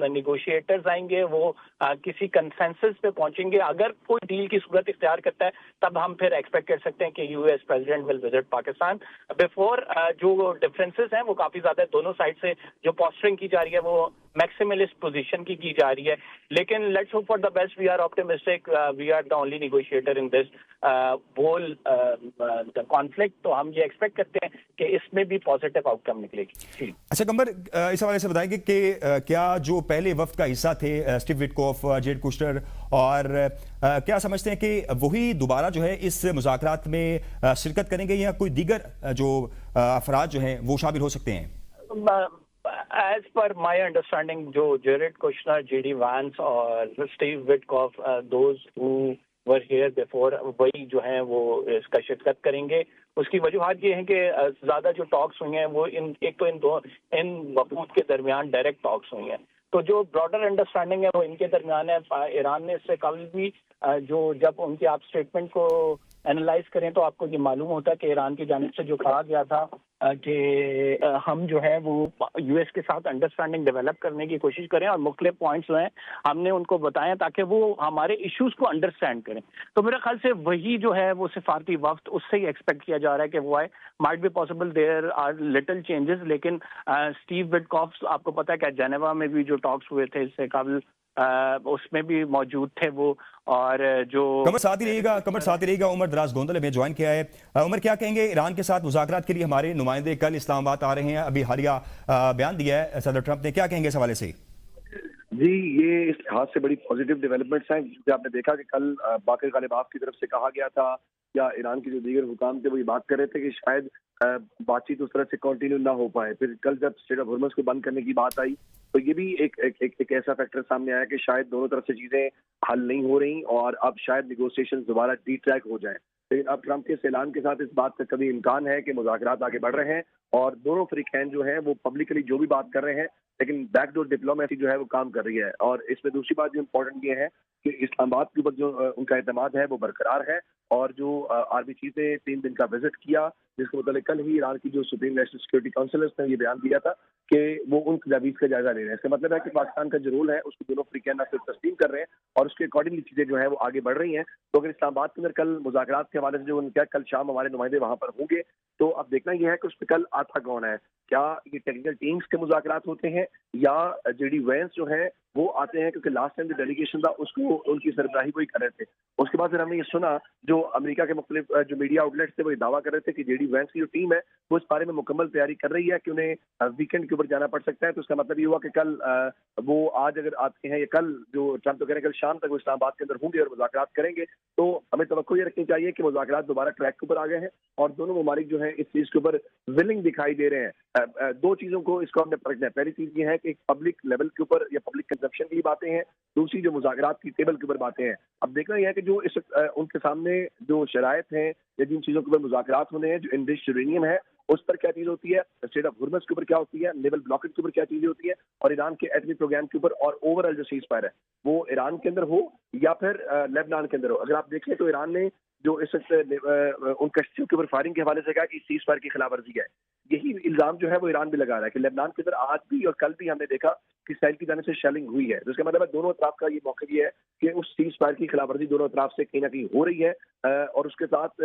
Negotiators آئیں گے وہ کسی کنسنسس پہ پہنچیں گے. اگر کوئی ڈیل کی صورت اختیار کرتا ہے تب ہم پھر ایکسپیکٹ کر سکتے ہیں کہ یو ایس پریزیڈنٹ ول وزٹ پاکستان. بیفور جو ڈفرینسز ہیں وہ کافی زیادہ دونوں سائڈ سے جو پوسچرنگ کی جا رہی ہے وہ میکسیملسٹ پوزیشن کی جا رہی ہے. لیکن let's hope for the best. We are optimistic. We are the only negotiator in this whole conflict. تو ہم یہ ایکسپیکٹ کرتے ہیں کہ اس میں بھی پازیٹیو آؤٹ کم نکلے گی. اچھا قمر، اس حوالے سے بتائیں گے کہ کیا جو پہلے وفد کا حصہ تھے اسٹیو وٹکوف، جیریڈ کوشنر، اور کیا سمجھتے ہیں کہ وہی دوبارہ جو ہے اس مذاکرات میں شرکت کریں گے یا کوئی دیگر جو افراد جو ہیں وہ شامل ہو سکتے ہیں؟ ایز پر مائی انڈرسٹینڈنگ جو Jared Kushner, J D Vance اور Steve Witkoff those who were here before وہی جو ہیں وہ اس کا شرکت کریں گے. اس کی وجوہات یہ ہیں کہ زیادہ جو ٹاکس ہوئی ہیں وہ ایک تو ان وفود کے درمیان ڈائریکٹ ٹاکس ہوئی ہیں. تو جو براڈر انڈرسٹینڈنگ ہے وہ ان کے درمیان ہے. ایران نے اس سے قبل بھی جو جب ان کے آپ اسٹیٹمنٹ کو اینالائز کریں تو آپ کو یہ معلوم ہوتا ہے کہ ایران کی جانب سے جو کہا گیا تھا کہ ہم جو ہے وہ یو ایس کے ساتھ انڈرسٹینڈنگ ڈیولپ کرنے کی کوشش کریں اور مختلف پوائنٹس جو ہیں ہم نے ان کو بتائیں تاکہ وہ ہمارے ایشوز کو انڈرسٹینڈ کریں. تو میرے خیال سے وہی جو ہے وہ سفارتی وفد اس سے ہی ایکسپیکٹ کیا جا رہا ہے کہ وہ آئے. Might be possible there are little changes. لیکن اسٹیو وٹکوف آپ کو پتا ہے کہ جنیوا میں بھی جو ٹاکس ہوئے تھے اس سے قبل اس میں بھی موجود تھے وہ. اور جو قمر ساتھ ہی رہے گا. عمر دراز گوندل میں جوائن کیا ہے. عمر کیا کہیں گے؟ ایران کے ساتھ مذاکرات کے لیے ہمارے نمائندے کل اسلام آباد آ رہے ہیں. ابھی حالیہ بیان دیا ہے صدر ٹرمپ نے. کیا کہیں گے اس حوالے سے؟ جی یہ اس لحاظ سے بڑی پازیٹیو ڈیولپمنٹس ہیں کیونکہ آپ نے دیکھا کہ کل باقر غالباف کی طرف سے کہا گیا تھا یا ایران کے جو دیگر حکام تھے وہ یہ بات کر رہے تھے کہ شاید بات چیت اس طرح سے کنٹینیو نہ ہو پائے. پھر کل جب اسٹریٹ آف ہرمز کو بند کرنے کی بات آئی تو یہ بھی ایک ایسا فیکٹر سامنے آیا کہ شاید دونوں طرف سے چیزیں حل نہیں ہو رہی اور اب شاید نیگوسیشن دوبارہ ڈی ٹریک ہو جائیں. لیکن اب ٹرمپ کے اعلان کے ساتھ اس بات کا کبھی امکان ہے کہ مذاکرات آگے بڑھ رہے ہیں اور دونوں فریقین جو ہیں وہ پبلکلی جو بھی بات کر رہے ہیں لیکن بیک ڈور ڈپلومیسی جو ہے وہ کام کر رہی ہے. اور اس میں دوسری بات جو امپورٹنٹ یہ ہے کہ اسلام آباد کے اوپر جو ان کا اعتماد ہے وہ برقرار ہے. اور جو RBC سے 3 دن کا وزٹ کیا جس کے متعلق کل ہی ایران کی جو سپریم نیشنل سیکورٹی کونسل نے یہ بیان دیا تھا کہ وہ ان تجاویز کا جائزہ لے رہے ہیں. اس کا مطلب ہے کہ پاکستان کا جو رول ہے اس کو دونوں فریقین نہ صرف تسلیم کر رہے ہیں اور اس کے اکارڈنگلی چیزیں جو ہیں وہ آگے بڑھ رہی ہیں. تو اگر اسلام آباد کے اندر کل مذاکرات کے حوالے سے جو ان کا کل شام ہمارے نمائندے وہاں پر ہوں گے تو اب دیکھنا یہ ہے کہ اس پہ کل آتا کون ہے. کیا یہ ٹیکنیکل ٹیمز کے مذاکرات ہوتے ہیں یا جے ڈی وینس جو ہیں وہ آتے ہیں کیونکہ لاسٹ ٹائم جو ڈیلیگیشن تھا اس کو ان کی سربراہی وہی کر رہے تھے. اس کے بعد پھر ہم نے یہ سنا جو امریکہ کے مختلف جو میڈیا آؤٹ لیٹس تھے وہ یہ دعویٰ کر رہے تھے کہ جے ڈی وینس کی جو ٹیم ہے وہ اس بارے میں مکمل تیاری کر رہی ہے کہ انہیں ویکینڈ کے اوپر جانا پڑ سکتا ہے. تو اس کا مطلب یہ ہوا کہ کل وہ آج اگر آتے ہیں یا کل جو ٹرمپ تو کہہ رہے ہیں کل شام تک وہ اسلام آباد کے اندر ہوں گے اور مذاکرات کریں گے. تو ہمیں توقع یہ رکھنی چاہیے کہ مذاکرات دوبارہ ٹریک کے اوپر آ گئے ہیں اور دونوں ممالک جو ہیں اس چیز کے اوپر ولنگ دکھائی دے رہے ہیں. دو چیزوں کو اس کو ہم نے پرکھنا ہے. پہلی چیز یہ ہے کہ پبلک لیول کے اوپر یا پبلک کنزمپشن کی باتیں ہیں. دوسری جو مذاکرات کی ٹیبل کے اوپر باتیں ہیں. اب دیکھنا یہ ہے کہ جو اس ان کے سامنے جو شرائط ہیں یا جن چیزوں کے اوپر مذاکرات ہونے ہیں جو انڈس یورینیم ہے اس پر کیا چیز ہوتی ہے, اسٹریٹ آف ہرمز کے اوپر کیا ہوتی ہے, نیول بلاکیج کے اوپر کیا چیزیں ہوتی ہے اور ایران کے ایٹمی پروگرام کے اوپر اور اوور آل جو سیز فائر ہے وہ ایران کے اندر ہو یا پھر لیبنان کے اندر ہو. اگر آپ دیکھیں تو ایران نے جو اس وقت ان کشتیوں کے اوپر فائرنگ کے حوالے سے کہا کہ سیز فائر کی خلاف ورزی ہے. یہی الزام جو ہے وہ ایران بھی لگا رہا ہے کہ لیبنان کے اندر آج بھی اور کل بھی ہم نے دیکھا کہ اسرائیل کی جانب سے شیلنگ ہوئی ہے. جس کا مطلب ہے دونوں اطراف کا یہ موقف یہ ہے کہ اس سیز فائر کی خلاف ورزی دونوں اطراف سے کہیں نہ کہیں ہو رہی ہے اور اس کے ساتھ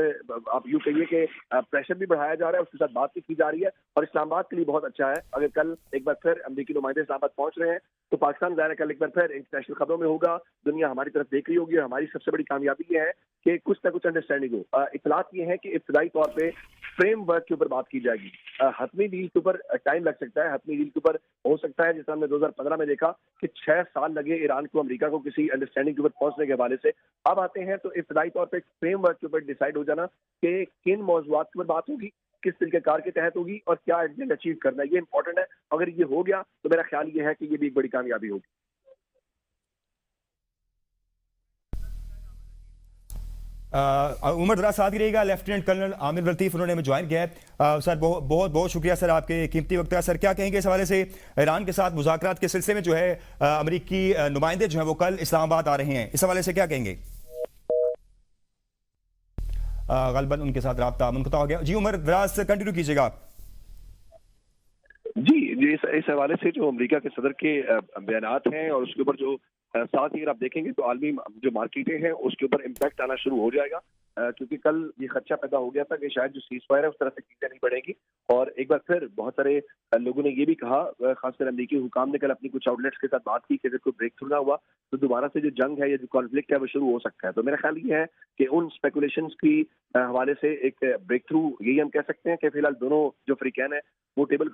آپ یوں کہیے کہ پریشر بھی بڑھایا جا رہا ہے, اس کے ساتھ بات بھی کی جا رہی ہے اور اسلام آباد کے لیے بہت اچھا ہے. اگر کل ایک بار پھر امریکی نمائندے اسلام آباد پہنچ رہے ہیں تو پاکستان ظاہر ہے کل ایک بار پھر انٹرنیشنل خبروں میں ہوگا, دنیا ہماری طرف دیکھ رہی ہوگی اور ہماری سب سے بڑی کامیابی یہ ہے کہ کچھ نہ کچھ انڈرسٹینڈنگ ہو. اطلاعات یہ ہے کہ ابتدائی طور پہ فریم ورک کے اوپر بات کی جائے گی. حتمی ڈیل کے اوپر ٹائم لگ سکتا ہے, حتمی ڈیل کے اوپر ہو سکتا ہے جیسے ہم نے 2015 میں دیکھا کہ 6 سال لگے ایران کو امریکہ کو کسی انڈرسٹینڈنگ کے اوپر پہنچنے کے حوالے سے. اب آتے ہیں تو ابتدائی طور پہ فریم ورک کے اوپر ڈیسائیڈ ہو جانا کہ کن موضوعات کے اوپر بات ہوگی, کس طریقہ کار کے تحت ہوگی اور کیا ایجنڈ اچیو کرنا ہے. یہ امپورٹنٹ ہے. اگر یہ ہو گیا تو میرا خیال یہ ہے کہ یہ بھی ایک بڑی کامیابی ہوگی. عمر ذرا ساتھ ہی رہے گا. لیفٹیننٹ کرنل عامر لطیف انہوں نے ہمیں جوائن کیا ہے. سر بہت بہت شکریہ سر آپ کے قیمتی وقت کا. سر کیا کہیں گے اس حوالے سے ایران کے ساتھ مذاکرات کے سلسلے میں جو ہے امریکی نمائندے جو ہیں وہ کل اسلام آباد آ رہے ہیں, اس حوالے سے کیا کہیں گے؟ غالباً ان کے ساتھ رابطہ منقطع ہو گیا. جی عمر ذرا کنٹینیو کیجیے گا. جی جی اس حوالے سے جو امریکہ کے صدر کے بیانات ہیں اور اس کے اوپر جو ساتھ ہی اگر آپ دیکھیں گے تو عالمی جو مارکیٹیں ہیں اس کے اوپر امپیکٹ آنا شروع ہو جائے گا، کیونکہ کل یہ خدشہ پیدا ہو گیا تھا کہ شاید جو سیز فائر ہے اس طرح سے چیزیں نہیں بڑھیں گی، اور ایک بار پھر بہت سارے لوگوں نے یہ بھی کہا، خاص کر امریکی حکام نے کل اپنی کچھ آؤٹ لیٹس کے ساتھ بات کی کہ اگر کوئی بریک تھرو نہ ہوا تو دوبارہ سے جو جنگ ہے یا جو کانفلکٹ ہے وہ شروع ہو سکتا ہے۔ تو میرا خیال یہ ہے کہ ان اسپیکولیشنز کی حوالے سے ایک بریک تھرو یہی ہم کہہ سکتے ہیں کہ فی الحال دونوں جو فریقین ہیں وہ ٹیبل کو